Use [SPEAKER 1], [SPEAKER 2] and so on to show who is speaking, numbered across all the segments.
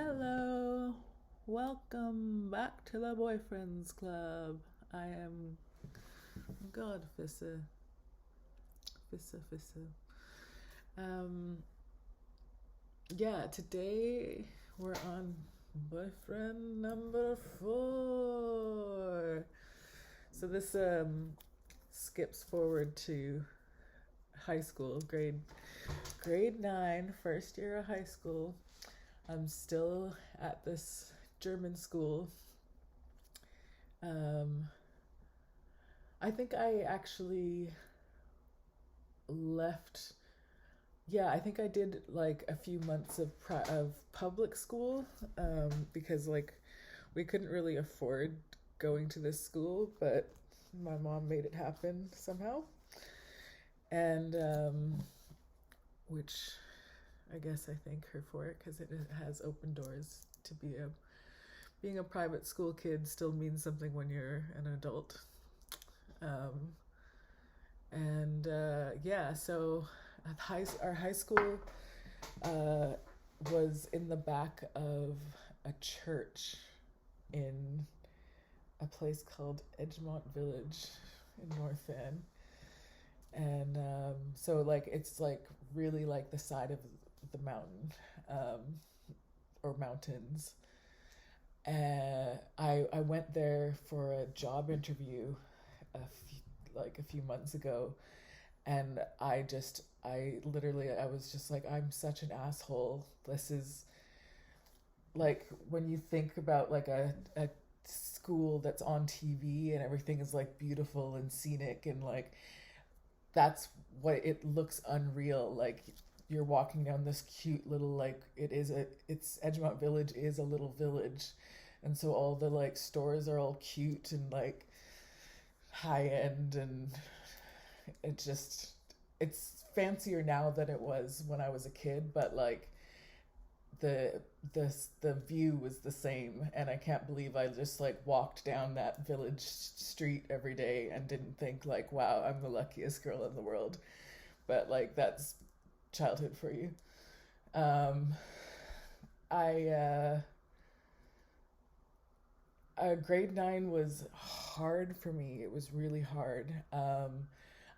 [SPEAKER 1] Hello, welcome back to the Boyfriends Club. I am God Fissa. Um, yeah, today we're on boyfriend number 4. So this skips forward to high school, grade 9, first year of high school. I'm still at this German school. Um, I think I actually left. Yeah, I think I did like a few months of public school because like we couldn't really afford going to this school, but my mom made it happen somehow, and which I guess I thank her for it because it has opened doors to being a private school kid still means something when you're an adult. Um, and yeah, so our high school uh, was in the back of a church in a place called Edgemont Village in North Van. And so like it's like really like the side of the mountain, um, or mountains. I went there for a job interview like a few months ago, and I was just like, I'm such an asshole. This is like when you think about like a school that's on TV and everything is like beautiful and scenic, and like that's what it looks unreal. Like you're walking down this cute little like it's Edgemont Village is a little village, and so all the like stores are all cute and like high end, and it's fancier now than it was when I was a kid, but like the the view was the same, and I can't believe I just like walked down that village street every day and didn't think like, wow, I'm the luckiest girl in the world. But like that's childhood for you. um I Grade 9 was hard for me. It was really hard.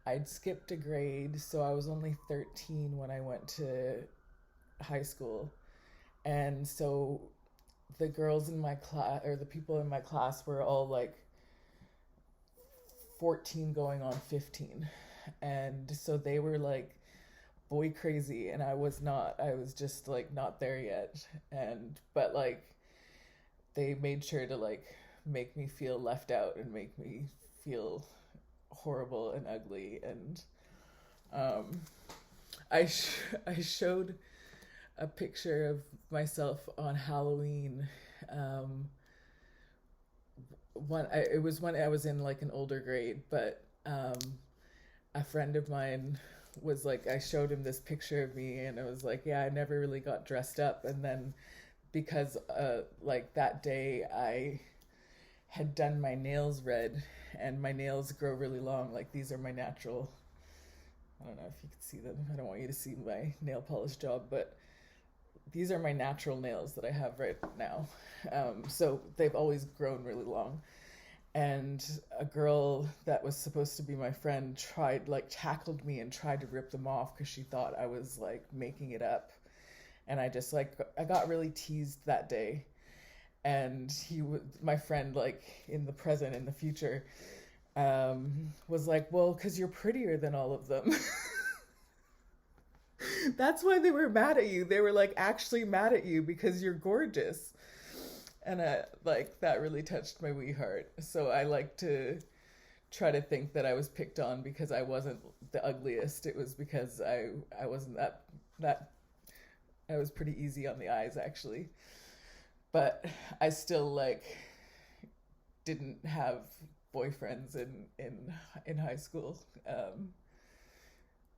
[SPEAKER 1] I'd skipped a grade, so I was only 13 when I went to high school. And so the girls in my class, or the people in my class, were all like 14 going on 15. And so they were like boy crazy, and I was not. I was just like not there yet. But like they made sure to like make me feel left out and make me feel horrible and ugly. And um, I showed a picture of myself on Halloween. Um, it was when I was in like an older grade, but a friend of mine was like, I showed him this picture of me, and it was like, yeah, I never really got dressed up. And then because like that day I had done my nails red, and my nails grow really long. Like these are my natural. I don't know if you can see them. I don't want you to see my nail polish job, but these are my natural nails that I have right now. So they've always grown really long. And a girl that was supposed to be my friend tackled me and tried to rip them off because she thought I was like making it up. And I got really teased that day. And my friend, like in the present, in the future, was like, well, because you're prettier than all of them. That's why they were mad at you. They were like actually mad at you because you're gorgeous. And like that really touched my wee heart. So I like to try to think that I was picked on because I wasn't the ugliest. It was because I wasn't that I was pretty easy on the eyes actually. But I still like didn't have boyfriends in high school.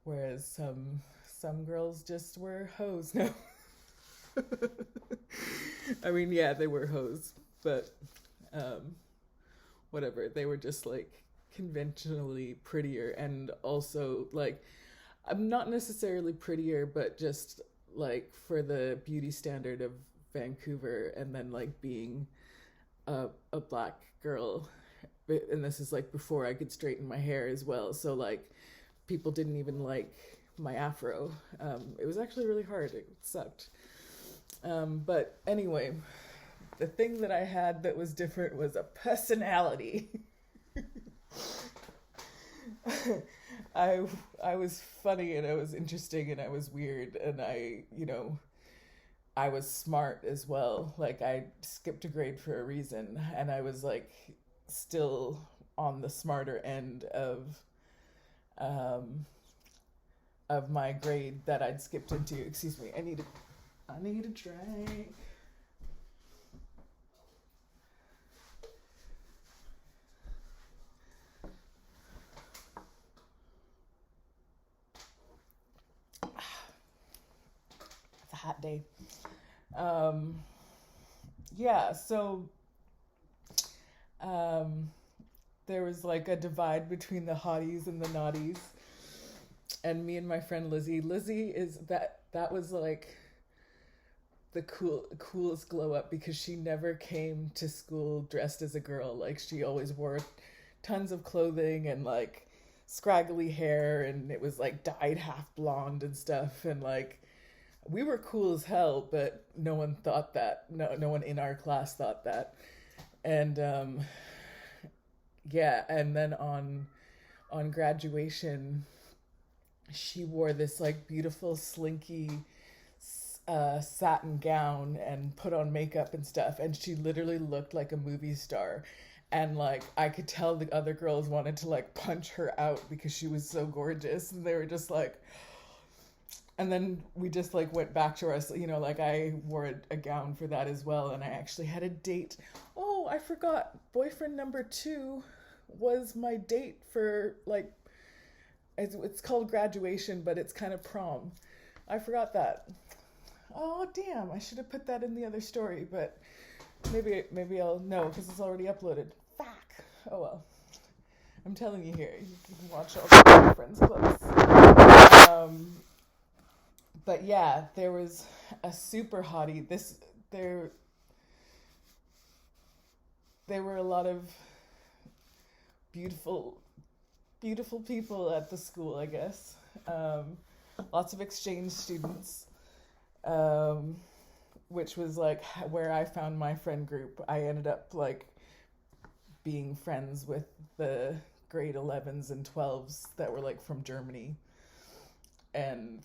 [SPEAKER 1] Whereas some girls just were hoes. No. I mean, yeah, they were hoes, but whatever. They were just like conventionally prettier, and also like I'm not necessarily prettier, but just like for the beauty standard of Vancouver, and then like being a black girl, and this is like before I could straighten my hair as well. So like people didn't even like my afro. It was actually really hard. It sucked. But anyway, the thing that I had that was different was a personality. I was funny, and I was interesting, and I was weird, and I was smart as well. Like I skipped a grade for a reason, and I was like still on the smarter end um of my grade that I'd skipped into. Excuse me. I need a drink. It's a hot day. Um yeah, so um there was like a divide between the hotties and the naughties. And me and my friend Lizzie is that was like the coolest glow up, because she never came to school dressed as a girl. Like she always wore tons of clothing and like scraggly hair, and it was like dyed half blonde and stuff, and like we were cool as hell, but no one thought that. No one in our class thought that. And yeah, and then on graduation she wore this like beautiful slinky satin gown and put on makeup and stuff, and she literally looked like a movie star. And like I could tell the other girls wanted to like punch her out because she was so gorgeous, and they were just like. And then we just like went back to our, like I wore a gown for that as well, and I actually had a date. Oh, I forgot, boyfriend number 2 was my date for like, it's called graduation, but it's kind of prom. I forgot that. Oh damn, I should have put that in the other story, but maybe I'll know because it's already uploaded. Fuck. Oh well. I'm telling you here, you can watch all the friends clips. But yeah, there was a super hottie. There were a lot of beautiful people at the school, I guess. Lots of exchange students, which was like where I found my friend group. I ended up like being friends with the grade 11s and 12s that were like from Germany, and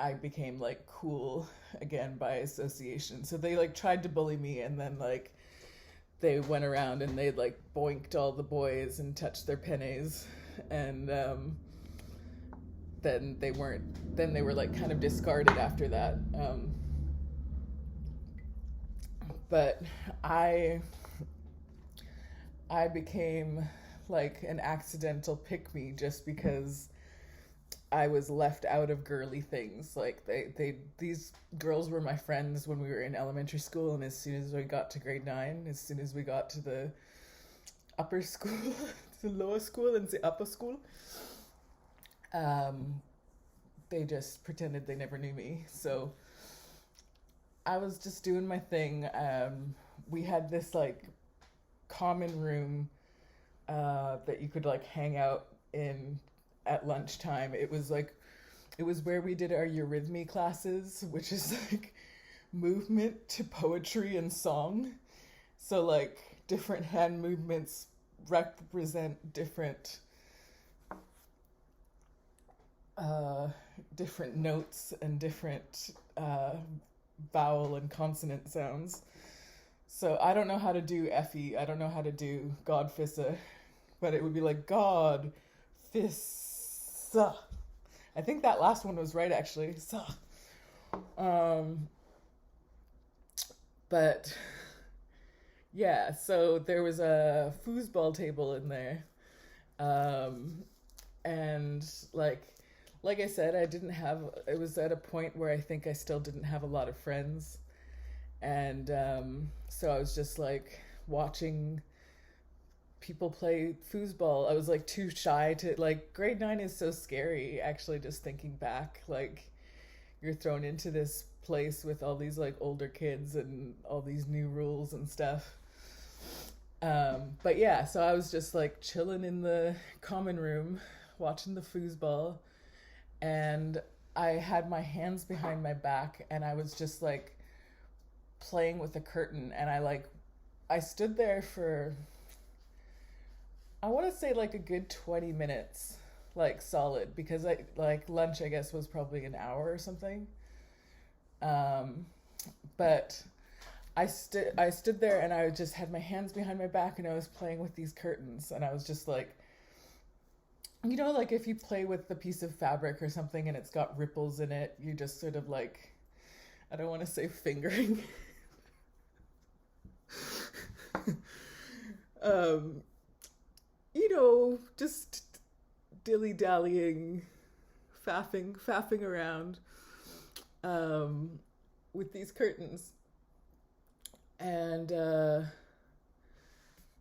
[SPEAKER 1] I became like cool again by association. So they like tried to bully me, and then like they went around and they like boinked all the boys and touched their pennies, and then they were like kind of discarded after that. But I became like an accidental pick-me just because I was left out of girly things. Like these girls were my friends when we were in elementary school, and as soon as we got to grade 9, as soon as we got to the upper school, the lower school and the upper school, they just pretended they never knew me. So I was just doing my thing. We had this like common room that you could like hang out in at lunchtime. It was where we did our eurythmy classes, which is like movement to poetry and song. So like different hand movements represent different notes and different vowel and consonant sounds. So I don't know how to do Effie. I don't know how to do God Fissa, but it would be like God Fissa. I think that last one was right, actually. But yeah, so there was a foosball table in there, and like I said, it was at a point where I think I still didn't have a lot of friends, and so I was just like watching people play foosball. I was like too shy to, like, grade 9 is so scary, actually, just thinking back, like you're thrown into this place with all these like older kids and all these new rules and stuff. But yeah, so I was just like chilling in the common room watching the foosball, and I had my hands behind my back and I was just like playing with a curtain, and I stood there for, I want to say like a good 20 minutes, like solid, because I like lunch I guess was probably an hour or something. But I stood there and I just had my hands behind my back and I was playing with these curtains, and I was just like, you know, like if you play with a piece of fabric or something and it's got ripples in it, you just sort of like, I don't want to say fingering. um, you know, just dilly dallying, faffing around with these curtains. And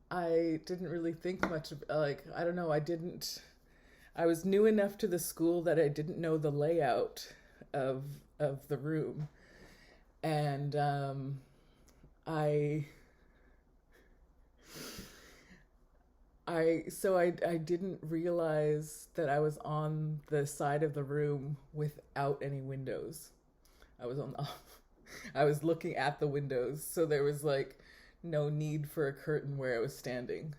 [SPEAKER 1] I didn't really think much of, like, I don't know, I was new enough to the school that I didn't know the layout of the room. And I didn't realize that I was on the side of the room without any windows. I was on the I was looking at the windows, so there was like no need for a curtain where I was standing.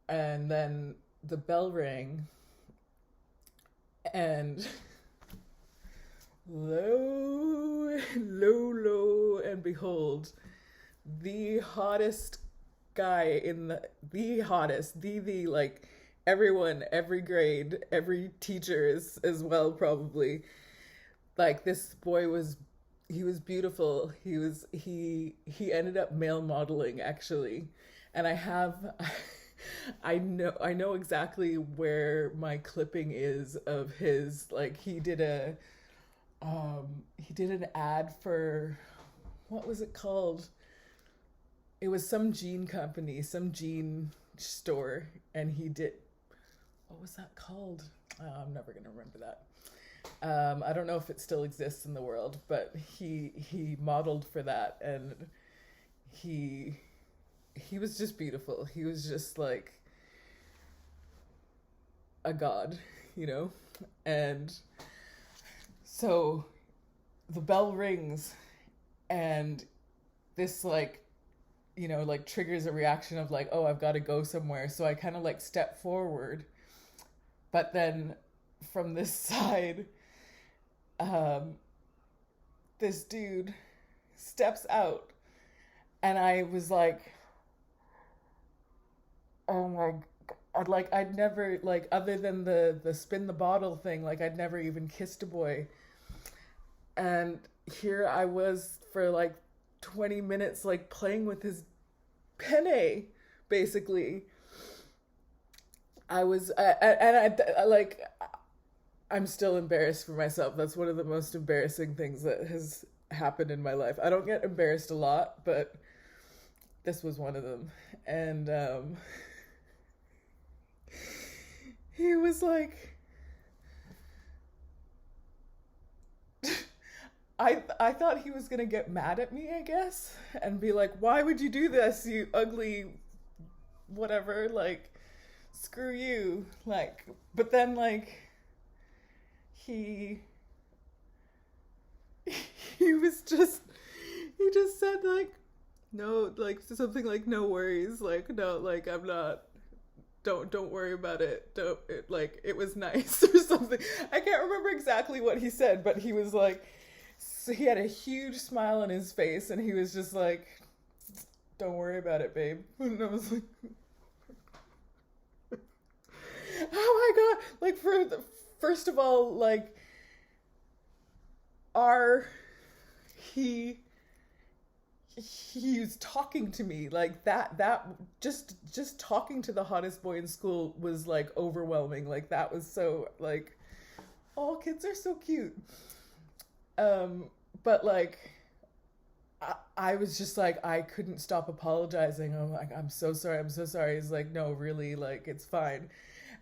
[SPEAKER 1] And then the bell rang, and lo, and behold, the hottest guy the hottest, the like, everyone, every grade, every teacher is as well probably. Like, this boy he was beautiful. He ended up male modeling actually. And I know exactly where my clipping is of his, like, he did an ad for, what was it called? It was some jean company, some jean store, and he did, what was that called? I'm never gonna remember that. I don't know if it still exists in the world, but he modeled for that, and he was just beautiful. He was just like a god, you know? And so the bell rings, and this, like, you know, like triggers a reaction of like, oh, I've got to go somewhere. So I kind of like step forward, but then from this side, this dude steps out, and I was like, oh my God, like, I'd never, like, other than the spin the bottle thing, like, I'd never even kissed a boy. And here I was for like 20 minutes, like, playing with his penne, basically. I'm still embarrassed for myself. That's one of the most embarrassing things that has happened in my life. I don't get embarrassed a lot, but this was one of them. And he was like, I thought he was gonna get mad at me, I guess, and be like, why would you do this, you ugly whatever, like, screw you, like, but then, like, he just said, like, no, like, something like, no worries, like, no, like, I'm not, don't worry about it, don't, it, like, it was nice, or something. I can't remember exactly what he said, but he was like, so he had a huge smile on his face, and he was just like, don't worry about it, babe. And I was like, oh my God, like, first of all, like, he was talking to me like that just talking to the hottest boy in school was like overwhelming. Like, that was so, like, all kids are so cute. But like, I was just like, I couldn't stop apologizing. I'm like, I'm so sorry. He's like, no, really, like, it's fine.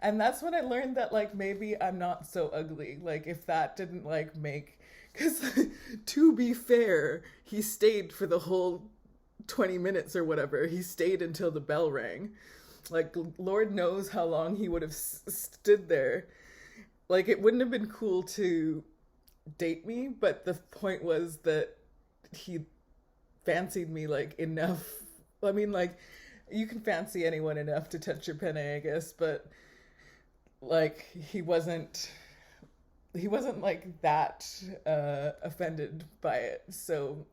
[SPEAKER 1] And that's when I learned that like maybe I'm not so ugly. Like if that didn't like make, because to be fair, he stayed for the whole 20 minutes or whatever. He stayed until the bell rang. Like Lord knows how long he would have stood there. Like it wouldn't have been cool to date me, but the point was that he fancied me like enough. I mean, like you can fancy anyone enough to touch your penne, I guess, but like he wasn't like that offended by it. So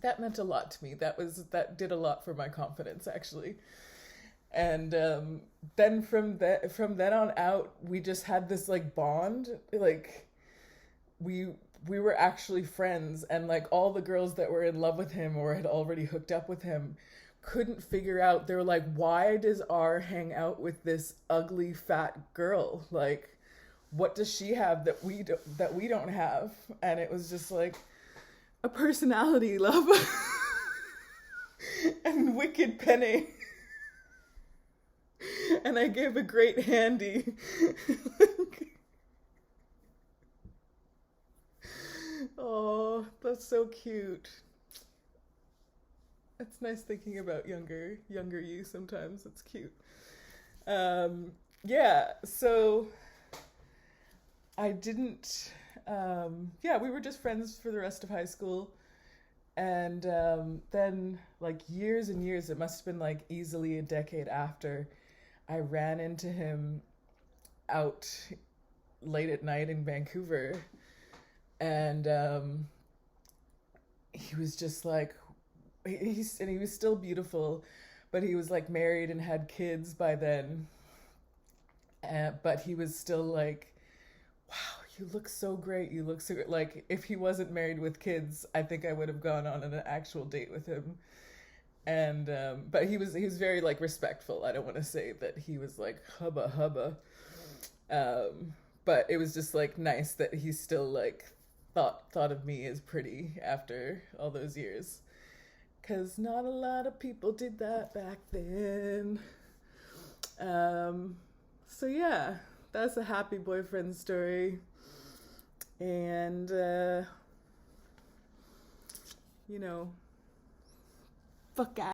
[SPEAKER 1] that meant a lot to me. That did a lot for my confidence actually. And then from then on out, we just had this like bond. Like we we were actually friends, and like all the girls that were in love with him or had already hooked up with him couldn't figure out. They were like, why does R hang out with this ugly fat girl? Like, what does she have that we don't have? And it was just like a personality, love. And wicked penny. And I gave a great handy. Oh, that's so cute. It's nice thinking about younger you sometimes. It's cute. Yeah, so I didn't, yeah, we were just friends for the rest of high school. And then, like, years and years, it must have been like easily a decade after, I ran into him out late at night in Vancouver. And he was just like, he was still beautiful, but he was like married and had kids by then. But he was still like, wow, you look so great. You look so good. Like, if he wasn't married with kids, I think I would have gone on an actual date with him. And but he was very like respectful. I don't want to say that he was like hubba hubba. But it was just like nice that he still like thought of me as pretty after all those years. 'Cause not a lot of people did that back then. So yeah, that's a happy boyfriend story. And you know, fuck out.